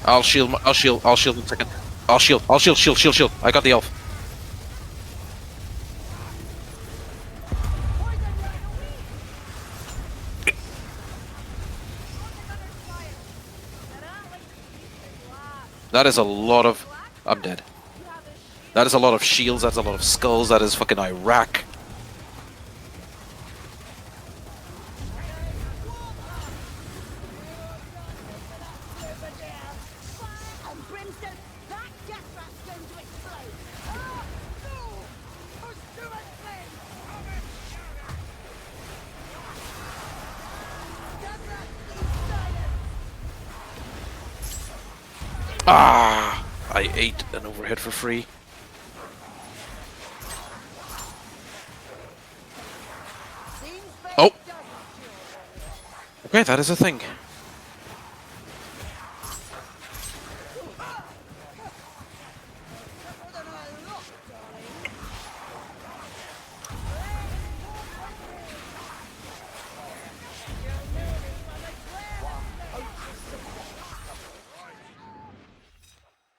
I'll shield. I'll shield. I'll shield in a second. I'll shield. I'll shield. Shield. Shield. Shield. I got the elf. That is a lot of. I'm dead. That is a lot of shields. That's a lot of skulls. That is fucking Iraq. Ah! I ate an overhead for free. Oh! Okay, that is a thing.